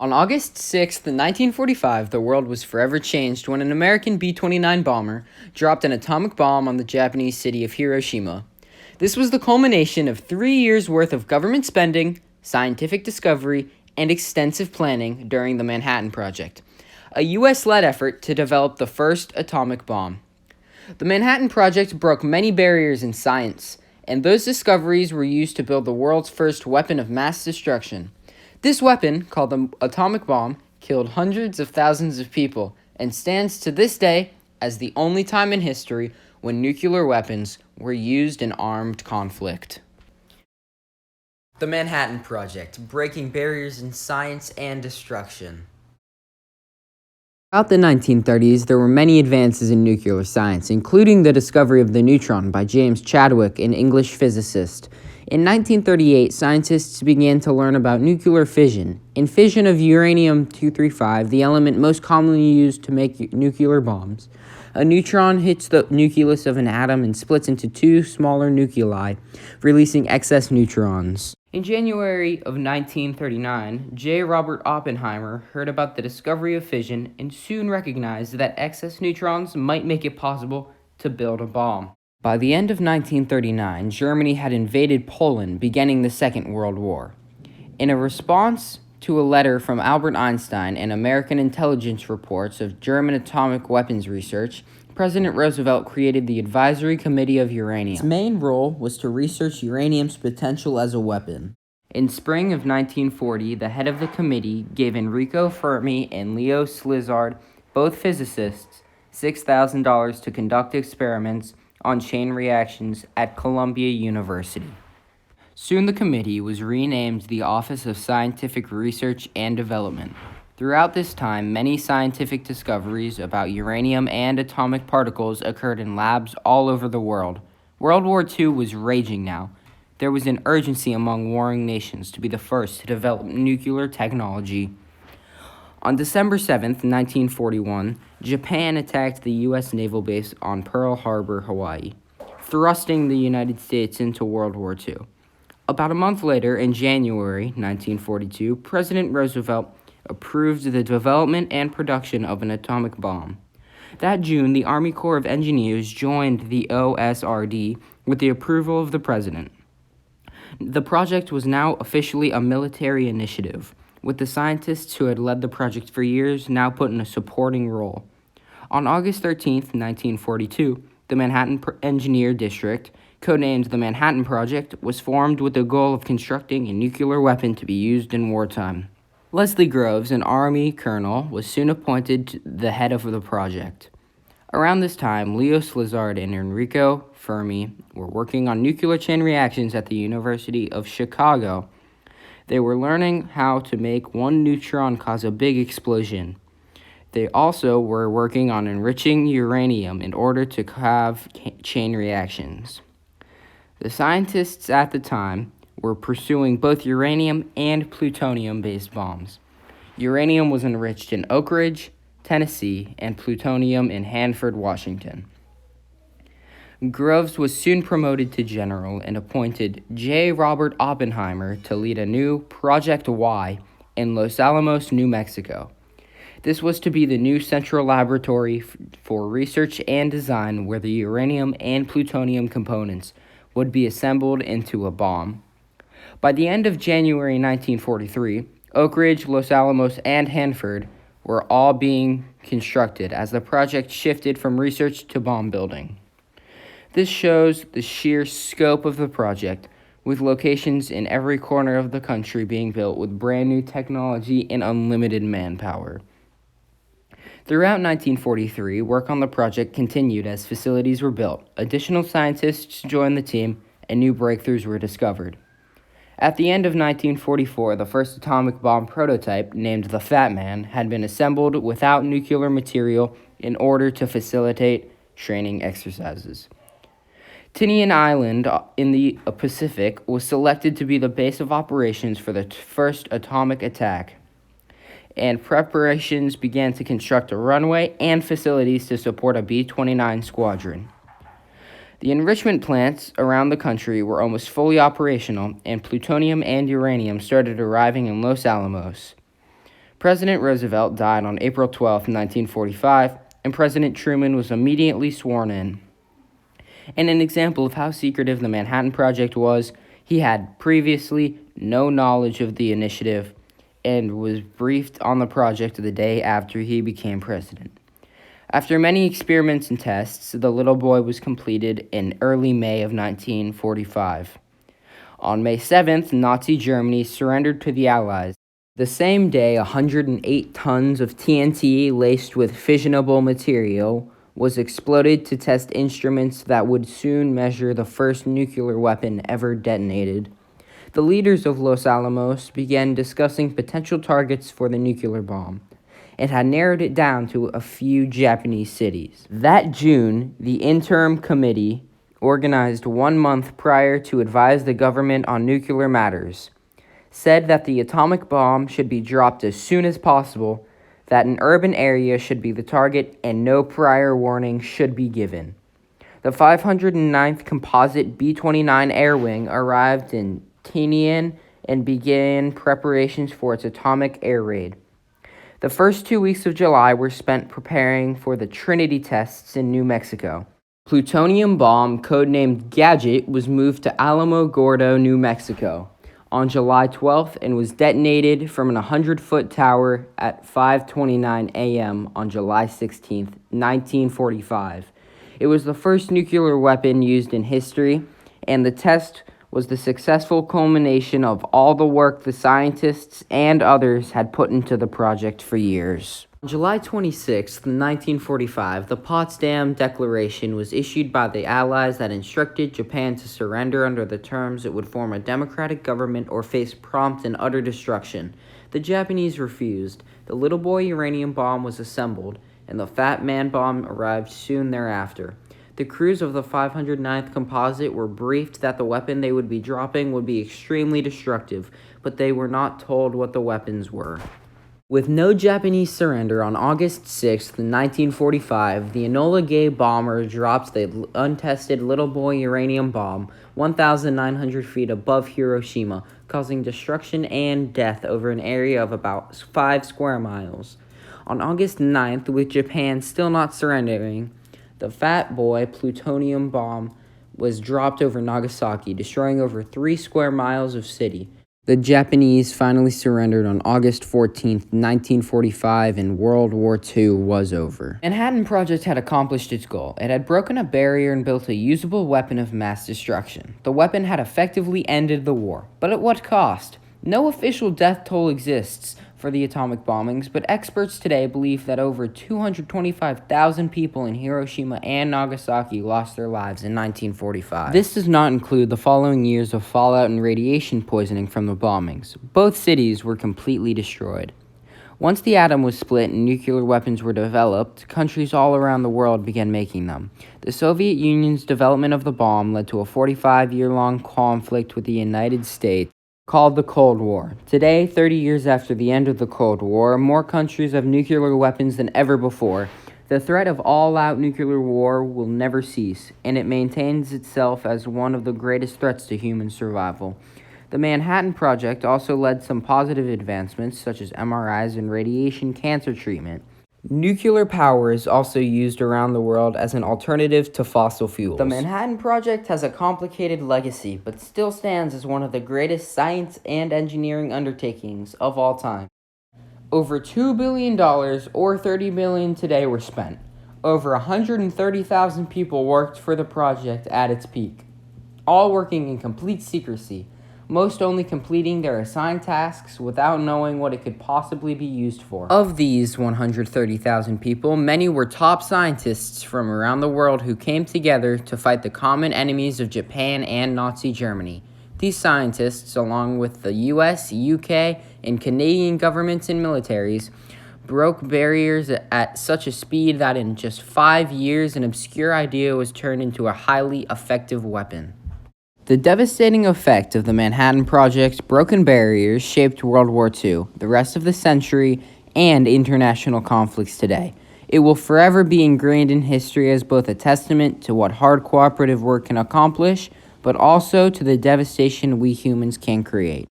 On August 6, 1945, the world was forever changed when an American B-29 bomber dropped an atomic bomb on the Japanese city of Hiroshima. This was the culmination of 3 years' worth of government spending, scientific discovery, and extensive planning during the Manhattan Project, a U.S.-led effort to develop the first atomic bomb. The Manhattan Project broke many barriers in science, and those discoveries were used to build the world's first weapon of mass destruction. This weapon, called the atomic bomb, killed hundreds of thousands of people and stands to this day as the only time in history when nuclear weapons were used in armed conflict. The Manhattan Project, breaking barriers in science and destruction. Throughout the 1930s, there were many advances in nuclear science, including the discovery of the neutron by James Chadwick, an English physicist. In 1938, scientists began to learn about nuclear fission. In fission of uranium-235, the element most commonly used to make nuclear bombs, a neutron hits the nucleus of an atom and splits into two smaller nuclei, releasing excess neutrons. In January of 1939, J. Robert Oppenheimer heard about the discovery of fission and soon recognized that excess neutrons might make it possible to build a bomb. By the end of 1939, Germany had invaded Poland, beginning the Second World War. In a response to a letter from Albert Einstein and American intelligence reports of German atomic weapons research, President Roosevelt created the Advisory Committee of Uranium. Its main role was to research uranium's potential as a weapon. In spring of 1940, the head of the committee gave Enrico Fermi and Leo Szilard, both physicists, $6,000 to conduct experiments on chain reactions at Columbia University. Soon the committee was renamed the Office of Scientific Research and Development. Throughout this time, many scientific discoveries about uranium and atomic particles occurred in labs all over the world. World War II was raging now. There was an urgency among warring nations to be the first to develop nuclear technology. On December 7, 1941, Japan attacked the U.S. naval base on Pearl Harbor, Hawaii, thrusting the United States into World War II. About a month later, in January 1942, President Roosevelt approved the development and production of an atomic bomb. That June, the Army Corps of Engineers joined the OSRD with the approval of the president. The project was now officially a military initiative, with the scientists who had led the project for years now put in a supporting role. On August 13, 1942, the Manhattan Engineer District, codenamed the Manhattan Project, was formed with the goal of constructing a nuclear weapon to be used in wartime. Leslie Groves, an Army colonel, was soon appointed the head of the project. Around this time, Leo Szilard and Enrico Fermi were working on nuclear chain reactions at the University of Chicago. They were learning how to make one neutron cause a big explosion. They also were working on enriching uranium in order to have chain reactions. The scientists at the time were pursuing both uranium and plutonium-based bombs. Uranium was enriched in Oak Ridge, Tennessee, and plutonium in Hanford, Washington. Groves was soon promoted to general and appointed J. Robert Oppenheimer to lead a new Project Y in Los Alamos, New Mexico. This was to be the new central laboratory for research and design where the uranium and plutonium components would be assembled into a bomb. By the end of January 1943, Oak Ridge, Los Alamos, and Hanford were all being constructed as the project shifted from research to bomb building. This shows the sheer scope of the project, with locations in every corner of the country being built with brand new technology and unlimited manpower. Throughout 1943, work on the project continued as facilities were built, additional scientists joined the team, and new breakthroughs were discovered. At the end of 1944, the first atomic bomb prototype, named the Fat Man, had been assembled without nuclear material in order to facilitate training exercises. Tinian Island in the Pacific was selected to be the base of operations for the first atomic attack, and preparations began to construct a runway and facilities to support a B-29 squadron. The enrichment plants around the country were almost fully operational, and plutonium and uranium started arriving in Los Alamos. President Roosevelt died on April 12, 1945, and President Truman was immediately sworn in. And an example of how secretive the Manhattan Project was, he had previously no knowledge of the initiative and was briefed on the project the day after he became president. After many experiments and tests, the little boy was completed in early May of 1945. On May 7th, Nazi Germany surrendered to the Allies. The same day, 108 tons of TNT laced with fissionable material was exploded to test instruments that would soon measure the first nuclear weapon ever detonated. The leaders of Los Alamos began discussing potential targets for the nuclear bomb and had narrowed it down to a few Japanese cities. That June, the interim committee, organized 1 month prior to advise the government on nuclear matters, said that the atomic bomb should be dropped as soon as possible, that an urban area should be the target, and no prior warning should be given. The 509th Composite B-29 Air Wing arrived in Tinian and began preparations for its atomic air raid. The first 2 weeks of July were spent preparing for the Trinity tests in New Mexico. Plutonium bomb, codenamed Gadget, was moved to Alamogordo, New Mexico on July 12th and was detonated from an 100-foot tower at 5:29 a.m. on July 16th, 1945. It was the first nuclear weapon used in history, and the test was the successful culmination of all the work the scientists and others had put into the project for years. On July 26, 1945, the Potsdam Declaration was issued by the Allies that instructed Japan to surrender under the terms it would form a democratic government or face prompt and utter destruction. The Japanese refused. The little boy uranium bomb was assembled, and the Fat Man bomb arrived soon thereafter. The crews of the 509th Composite were briefed that the weapon they would be dropping would be extremely destructive, but they were not told what the weapons were. With no Japanese surrender, on August 6, 1945, the Enola Gay bomber dropped the untested little boy uranium bomb 1,900 feet above Hiroshima, causing destruction and death over an area of about 5 square miles. On August 9th, with Japan still not surrendering, the Fat Boy plutonium bomb was dropped over Nagasaki, destroying over 3 square miles of city. The Japanese finally surrendered on August 14, 1945, and World War II was over. Manhattan Project had accomplished its goal. It had broken a barrier and built a usable weapon of mass destruction. The weapon had effectively ended the war, but at what cost? No official death toll exists for the atomic bombings, but experts today believe that over 225,000 people in Hiroshima and Nagasaki lost their lives in 1945. This does not include the following years of fallout and radiation poisoning from the bombings. Both cities were completely destroyed. Once the atom was split and nuclear weapons were developed, countries all around the world began making them. The Soviet Union's development of the bomb led to a 45-year-long conflict with the United States, called the Cold War. Today, 30 years after the end of the Cold War, more countries have nuclear weapons than ever before. The threat of all-out nuclear war will never cease, and it maintains itself as one of the greatest threats to human survival. The Manhattan Project also led some positive advancements, such as MRIs and radiation cancer treatment. Nuclear power is also used around the world as an alternative to fossil fuels. The Manhattan Project has a complicated legacy, but still stands as one of the greatest science and engineering undertakings of all time. Over $2 billion, or $30 billion today, were spent. Over 130,000 people worked for the project at its peak, all working in complete secrecy, most only completing their assigned tasks without knowing what it could possibly be used for. Of these 130,000 people, many were top scientists from around the world who came together to fight the common enemies of Japan and Nazi Germany. These scientists, along with the US, UK, and Canadian governments and militaries, broke barriers at such a speed that in just 5 years, an obscure idea was turned into a highly effective weapon. The devastating effect of the Manhattan Project's broken barriers shaped World War II, the rest of the century, and international conflicts today. It will forever be ingrained in history as both a testament to what hard cooperative work can accomplish, but also to the devastation we humans can create.